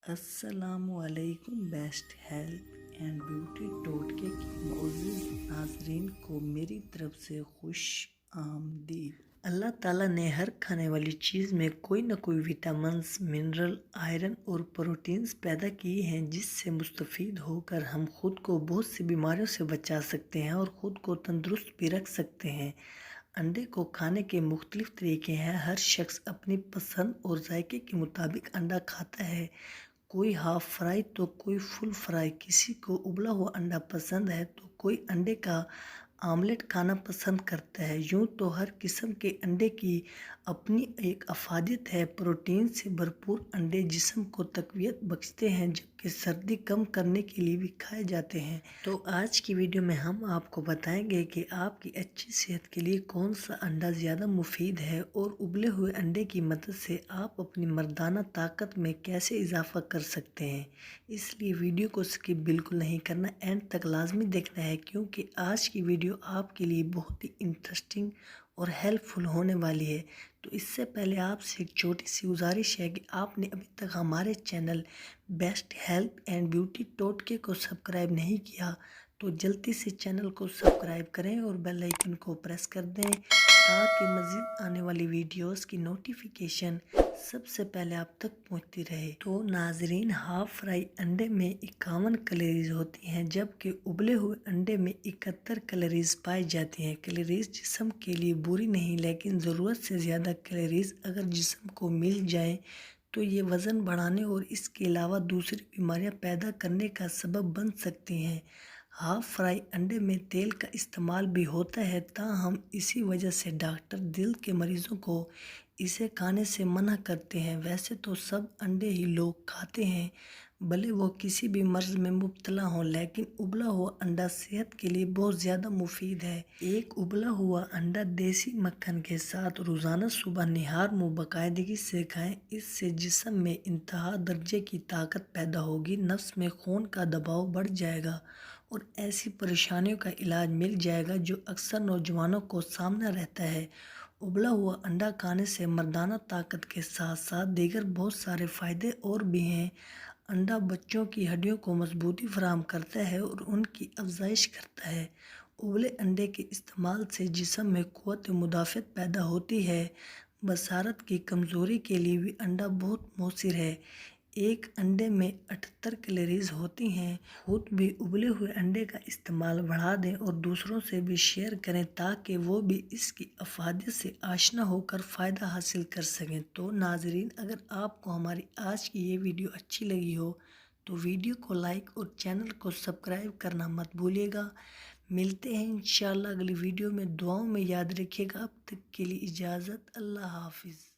السلام علیکم۔ Best health and beauty ٹوٹکے کے معزز ناظرین کو میری طرف سے خوش آمدید۔ اللہ تعالیٰ نے ہر کھانے والی چیز میں کوئی نہ کوئی وٹامنز، منرل، آئرن اور پروٹینز پیدا کیے ہیں جس سے مستفید ہو کر ہم خود کو بہت سی بیماریوں سے بچا سکتے ہیں اور خود کو تندرست بھی رکھ سکتے ہیں۔ انڈے کو کھانے کے مختلف طریقے ہیں۔ ہر شخص اپنی پسند اور ذائقے کے مطابق انڈا کھاتا ہے۔ کوئی ہاف فرائی تو کوئی فل فرائی، کسی کو ابلا ہوا انڈا پسند ہے تو کوئی انڈے کا آملیٹ کھانا پسند کرتا ہے۔ یوں تو ہر قسم کے انڈے کی اپنی ایک افادیت ہے۔ پروٹین سے بھرپور انڈے جسم کو تقویت بخشتے ہیں جبکہ سردی کم کرنے کے لیے بھی کھائے جاتے ہیں۔ تو آج کی ویڈیو میں ہم آپ کو بتائیں گے کہ آپ کی اچھی صحت کے لیے کون سا انڈا زیادہ مفید ہے اور ابلے ہوئے انڈے کی مدد سے آپ اپنی مردانہ طاقت میں کیسے اضافہ کر سکتے ہیں۔ اس لیے ویڈیو کو سکپ بالکل نہیں کرنا، اینڈ تک لازمی دیکھنا ہے کیونکہ آج کی ویڈیو آپ کے لیے بہت ہی انٹرسٹنگ اور ہیلپ فل ہونے والی ہے۔ تو اس سے پہلے آپ سے ایک چھوٹی سی گزارش ہے کہ آپ نے ابھی تک ہمارے channel best health and beauty ٹوٹکے کو سبسکرائب نہیں کیا تو جلدی سے چینل کو سبسکرائب کریں اور بیل آئیکن کو پریس کر دیں تاکہ مزید آنے والی ویڈیوز کی نوٹیفیکیشن سب سے پہلے آپ تک پہنچتی رہے۔ تو ناظرین، ہاف فرائی انڈے میں 51 کیلوریز ہوتی ہیں جبکہ ابلے ہوئے انڈے میں 71 کیلوریز پائی جاتی ہیں۔ کیلوریز جسم کے لیے بری نہیں، لیکن ضرورت سے زیادہ کیلوریز اگر جسم کو مل جائیں تو یہ وزن بڑھانے اور اس کے علاوہ دوسری بیماریاں پیدا کرنے کا سبب بن سکتی ہیں۔ ہاف فرائی انڈے میں تیل کا استعمال بھی ہوتا ہے، تاہم اسی وجہ سے ڈاکٹر دل کے مریضوں کو اسے کھانے سے منع کرتے ہیں۔ ویسے تو سب انڈے ہی لوگ کھاتے ہیں بھلے وہ کسی بھی مرض میں مبتلا ہوں، لیکن ابلا ہوا انڈا صحت کے لیے بہت زیادہ مفید ہے۔ ایک ابلا ہوا انڈا دیسی مکھن کے ساتھ روزانہ صبح نہار منہ باقاعدگی سے کھائیں۔ اس سے جسم میں انتہا درجے کی طاقت پیدا ہوگی، نفس میں خون کا دباؤ بڑھ جائے گا اور ایسی پریشانیوں کا علاج مل جائے گا جو اکثر نوجوانوں کو سامنا رہتا ہے۔ ابلا ہوا انڈا کھانے سے مردانہ طاقت کے ساتھ ساتھ دیگر بہت سارے فائدے اور بھی ہیں۔ انڈا بچوں کی ہڈیوں کو مضبوطی فراہم کرتا ہے اور ان کی افزائش کرتا ہے۔ ابلے انڈے کے استعمال سے جسم میں قوت مدافعت پیدا ہوتی ہے۔ بصارت کی کمزوری کے لیے بھی انڈا بہت مؤثر ہے۔ ایک انڈے میں 78 کیلوریز ہوتی ہیں۔ خود بھی ابلے ہوئے انڈے کا استعمال بڑھا دیں اور دوسروں سے بھی شیئر کریں تاکہ وہ بھی اس کی افادیت سے آشنا ہو کر فائدہ حاصل کر سکیں۔ تو ناظرین، اگر آپ کو ہماری آج کی یہ ویڈیو اچھی لگی ہو تو ویڈیو کو لائک اور چینل کو سبسکرائب کرنا مت بھولیے گا۔ ملتے ہیں انشاءاللہ اگلی ویڈیو میں۔ دعاؤں میں یاد رکھیے گا۔ اب تک کے لیے اجازت، اللہ حافظ۔